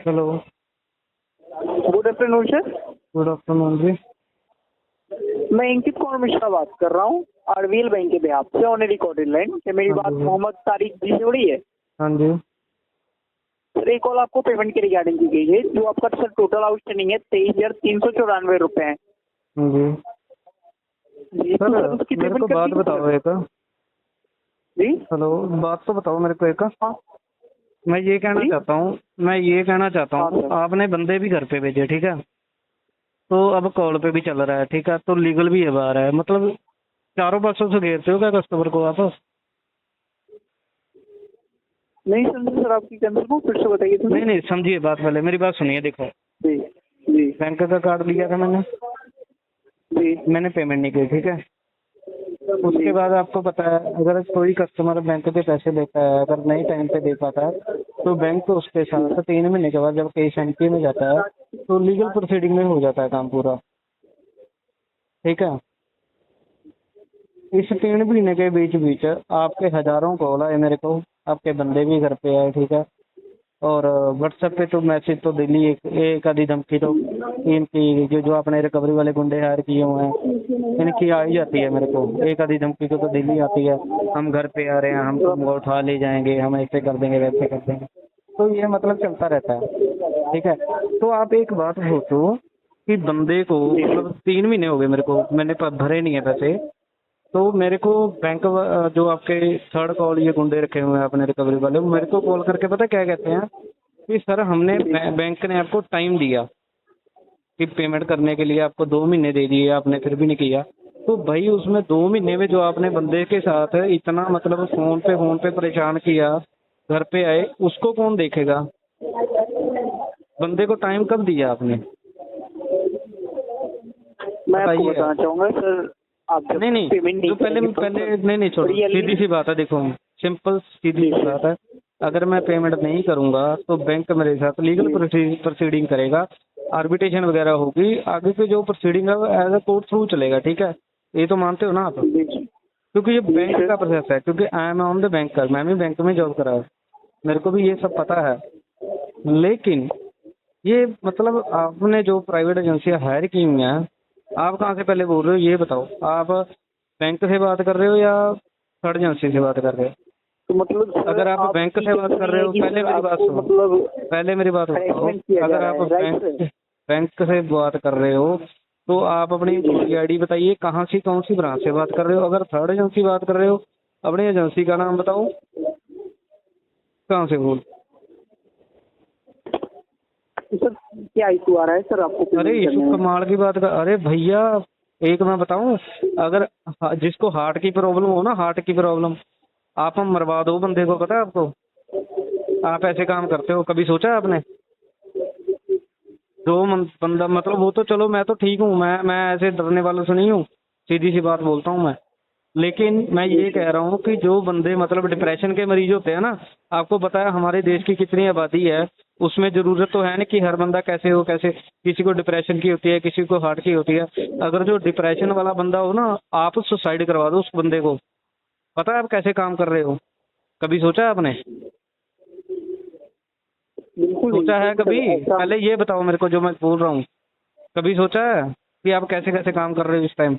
Hello. Good afternoon sir. Good afternoon जी। मैं अंकित कौर मिश्रा बात कर रहा हूँ आरबीएल बैंक के बिहाफ से ऑन रिकॉर्डेड लाइन। क्या मेरी हाँ बात जी। मोहम्मद तारिक जी से हो रही है? हाँ जी। सर एक कॉल आपको पेमेंट के रिगार्डिंग की गई है। जो आपका सर टोटल आउटस्टैंडिंग है 23,394 रुपए है हाँ जी। जी। तो सर उसकी मेरे पेमेंट को कर बात दी बताओ एक। जी। हेलो, बात तो बताओ मेरे को एक। हाँ मैं ये कहना जी। चाहता हूँ हाँ सर। आपने बंदे भी घर पे भेजे, ठीक है। तो अब कॉल पे भी चल रहा है, ठीक है, तो लीगल भी है बाहर है, मतलब चारों पासों से घेरते हो क्या कस्टमर को आप? नहीं समझे सर आपकी कैंसिल को फिर से बताइए तो। नहीं नहीं, समझिए बात, पहले मेरी बात सुनिए। देखो, जी जी बैंक का कार्ड लिया था मैंने जी मैंने पेमेंट नहीं की, ठीक है। उसके जी। बाद आपको पता है, अगर कोई कस्टमर बैंक के पैसे लेता है, अगर नहीं टाइम पे दे पाता है, तो बैंक तो उसके साथ 3 महीने के बाद जब केस एंट्री में जाता है तो लीगल प्रोसीडिंग में हो जाता है काम पूरा, ठीक है। इस 3 महीने के बीच बीच आपके हजारों कॉल आए मेरे को, आपके बंदे भी घर पे आए, ठीक है। और व्हाट्सएप पे तो मैसेज तो डेली एक आधी धमकी तो इनकी जो आपने रिकवरी वाले गुंडे हायर किए हुए हैं, इनकी आ ही जाती है मेरे को। एक आधी धमकी तो डेली आती है, हम घर पे आ रहे हैं, हम तुमको उठा ले जाएंगे, हम ऐसे कर देंगे वैसे कर देंगे। तो ये मतलब चलता रहता है, ठीक है। तो आप एक बात सोचो कि बंदे को मतलब 3 महीने हो गए मेरे को, मैंने भरे नहीं है पैसे। तो मेरे को बैंक जो आपके थर्ड कॉल ये गुंडे रखे हुए हैं अपने रिकवरी वाले, वो मेरे को कॉल करके पता क्या कहते हैं कि सर हमने बैंक ने आपको टाइम दिया कि पेमेंट करने के लिए, आपको 2 महीने दे दिए, आपने फिर भी नहीं किया। तो भाई उसमें 2 महीने में जो आपने बंदे के साथ इतना मतलब फोन पे परेशान किया, घर पे आए, उसको कौन देखेगा? बंदे को टाइम कब दिया आपने? मैं आपको बताइए। बताना चाहूंगा सर, आप जब नहीं पेमेंट नहीं, जो नहीं करेंगे पहले नहीं नहीं, छोड़ो, सीधी सी बात है। देखो, सिंपल सीधी सी बात है। अगर मैं पेमेंट नहीं करूंगा तो बैंक मेरे साथ लीगल प्रोसीडिंग करेगा, आर्बिट्रेशन वगैरह होगी, आगे की जो प्रोसीडिंग है वो एज अ कोर्ट थ्रू चलेगा, ठीक है। ये तो मानते हो ना आप? क्योंकि ये बैंक का प्रोसेस है, क्योंकि I am on the banker, मैं भी बैंक में जॉब करा है, मेरे को भी ये सब पता है। लेकिन ये मतलब आपने जो प्राइवेट एजेंसियां हायर की हुई हैं, आप कहाँ से पहले बोल रहे हो ये बताओ? आप बैंक से बात कर रहे हो या थर्ड एजेंसी से बात कर रहे हो? तो मतलब अगर आप बैंक से बात कर रहे हो, पहले मेरी बात सुनो, मतलब पहले मेरी बात सुनो। अगर आप बैंक से बात कर रहे हो तो आप अपनी आईडी बताइए, कहाँ से कौन सी ब्रांच से बात कर रहे हो। अगर थर्ड एजेंसी बात कर रहे हो, अपनी एजेंसी का नाम बताओ, कहाँ से बोल। सर क्या इशू आ रहा है सर आपको? अरे इशू कमाल की बात कर, अरे भैया एक मैं बताऊं, अगर जिसको हार्ट की प्रॉब्लम हो ना, हार्ट की प्रॉब्लम, आप हम मरवा दो बंदे को, पता है आपको? आप ऐसे काम करते हो, कभी सोचा है आपने? जो बंदा मतलब वो तो चलो, मैं तो ठीक हूँ, मैं ऐसे डरने वालों से नहीं हूँ, सीधी सी बात बोलता हूँ मैं। लेकिन मैं ये कह रहा हूँ कि जो बंदे मतलब डिप्रेशन के मरीज होते हैं ना, आपको पता है हमारे देश की कितनी आबादी है, उसमें जरूरत तो है नहीं कि हर बंदा कैसे हो कैसे, किसी को डिप्रेशन की होती है, किसी को हार्ट की होती है। अगर जो डिप्रेशन वाला बंदा हो ना, आप सुसाइड करवा दो उस बंदे को। पता है आप कैसे काम कर रहे हो? कभी सोचा है आपने? सोचा है कभी? पहले ये बताओ मेरे को जो मैं बोल रहा हूँ, कभी सोचा है कि आप कैसे कैसे काम कर रहे हो इस टाइम?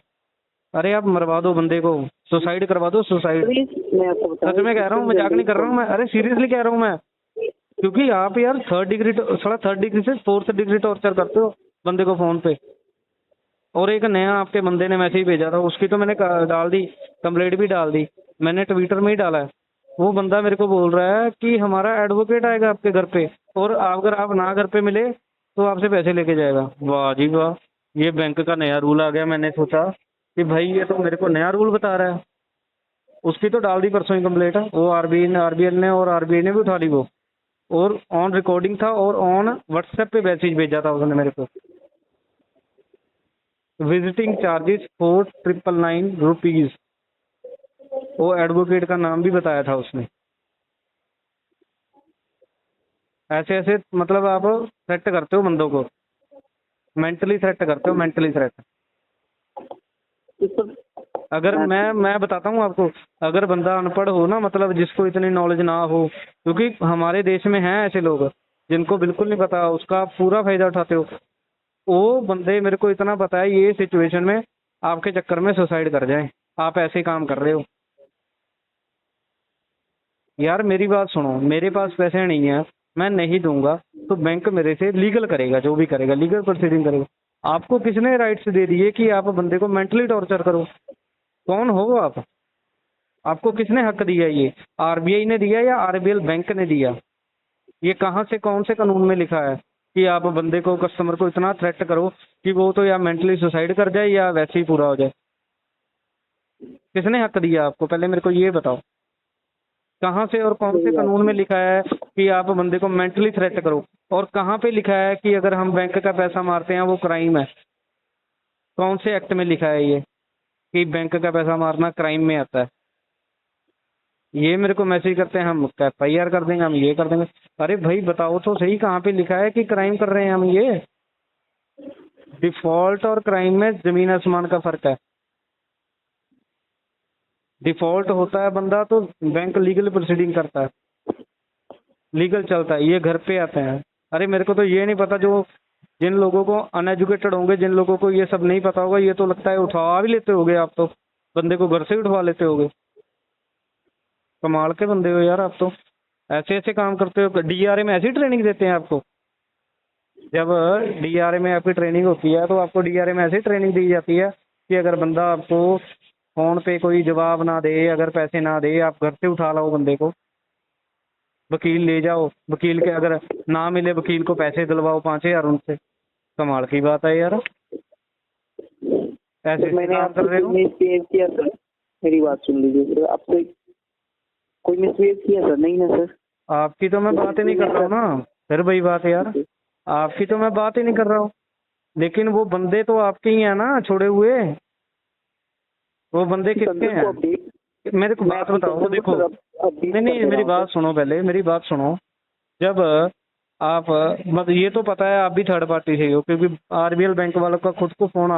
अरे आप मरवा दो बंदे को, सुसाइड करवा दो, सुसाइड। सच में कह रहा हूँ, मजाक नहीं कर रहा हूँ मैं, अरे सीरियसली कह रहा हूँ मैं। क्योंकि आप यार थर्ड डिग्री से 4th डिग्री टॉर्चर करते हो बंदे को फोन पे। और एक नया आपके बंदे ने मैसेज भेजा था, उसकी तो मैंने डाल दी, कंप्लेंट भी डाल दी, मैंने ट्विटर में ही डाला है। वो बंदा मेरे को बोल रहा है कि हमारा एडवोकेट आएगा आपके घर पे, और अगर आप ना घर पे मिले तो आपसे पैसे लेके जाएगा। वाह जी वाह, ये बैंक का नया रूल आ गया। मैंने सोचा कि भाई ये तो मेरे को नया रूल बता रहा है। उसकी तो डाल दी परसों ही कंप्लेंट, वो आरबीएल ने, और आरबीआई ने भी उठा ली वो, और ऑन रिकॉर्डिंग था, और ऑन व्हाट्सएप पे मैसेज भेजा था उसने मेरे को। विजिटिंग चार्जेस 4,999 रुपीज, वो एडवोकेट का नाम भी बताया था उसने। ऐसे ऐसे मतलब आप थ्रेट करते हो बंदों को, मेंटली थ्रेट करते हो, मेंटली थ्रेट। अगर मैं बताता हूँ आपको, अगर बंदा अनपढ़ हो ना, मतलब जिसको इतनी नॉलेज ना हो, क्योंकि हमारे देश में हैं ऐसे लोग, जिनको बिल्कुल नहीं पता उसका आप पूरा फायदा उठाते हो। वो बंदे मेरे को इतना पता है ये सिचुएशन में आपके चक्कर में सुसाइड कर जाएं, आप ऐसे काम कर रहे हो। यार मेरी बात सुनो, मेरे पास पैसे नहीं है, मैं नहीं दूंगा तो बैंक मेरे से लीगल करेगा, जो भी करेगा लीगल प्रोसीडिंग करेगा। आपको किसने राइट्स दे दिए कि आप बंदे को मेंटली टॉर्चर करो? कौन हो आप? आपको किसने हक दिया? ये आरबीआई ने दिया या आरबीएल बैंक ने दिया? ये कहाँ से, कौन से कानून में लिखा है कि आप बंदे को, कस्टमर को इतना थ्रेट करो कि वो तो या मेंटली सुसाइड कर जाए या वैसे ही पूरा हो जाए? किसने हक दिया आपको? पहले मेरे को ये बताओ, कहाँ से और कौन से कानून में लिखा है कि आप बंदे को मेंटली थ्रेट करो? और कहाँ पे लिखा है कि अगर हम बैंक का पैसा मारते हैं वो क्राइम है? कौन से एक्ट में लिखा है ये कि बैंक का पैसा मारना क्राइम में आता है? ये मेरे को मैसेज करते हैं हम FIR कर देंगे, हम ये कर देंगे। अरे भाई बताओ तो सही, कहाँ पे लिखा है कि क्राइम कर रहे हैं हम? ये डिफॉल्ट और क्राइम में जमीन आसमान का फर्क है। डिफॉल्ट होता है बंदा तो बैंक लीगल प्रोसीडिंग करता है, लीगल चलता है, ये घर पे आते हैं। अरे मेरे को तो ये नहीं पता, जो जिन लोगों को अनएजुकेटेड होंगे, जिन लोगों को ये सब नहीं पता होगा, ये तो लगता है उठवा भी लेते होगे आप तो, बंदे को घर से ही उठवा लेते होगे। कमाल के बंदे हो यार आप तो, ऐसे ऐसे काम करते हो। डीआरए में ऐसी ट्रेनिंग देते हैं आपको? जब डीआरए में आपकी ट्रेनिंग होती है तो आपको डीआरए में ऐसी ट्रेनिंग दी जाती है कि अगर बंदा आपको फोन पे कोई जवाब ना दे, अगर पैसे ना दे, आप घर से उठा लाओ बंदे को, वकील ले जाओ, वकील के अगर ना मिले वकील को पैसे दिलवाओ 5,000 उनसे। कमाल की बात है यार, ऐसे मैंने काम आपको कर रहे हो। मिसबिहेव किया सर? मेरी बात सुन लीजिए सर, आपसे कोई मिसबिहेव किया सर? नहीं ना सर। आपकी तो मैं बात ही नहीं कर रहा हूँ ना, फिर वही बात है यार, आपकी तो मैं बात ही नहीं कर रहा हूँ। लेकिन वो बंदे तो आपके ही हैं ना छोड़े हुए, वो बंदे किसके हैं? मेरे को बात बताओ, देखो नहीं नहीं मेरी बात सुनो, पहले मेरी बात सुनो। जब आप मतलब ये तो पता है आप भी थर्ड पार्टी से ही हो, क्योंकि आरबीएल बैंक वालों का खुद को फोन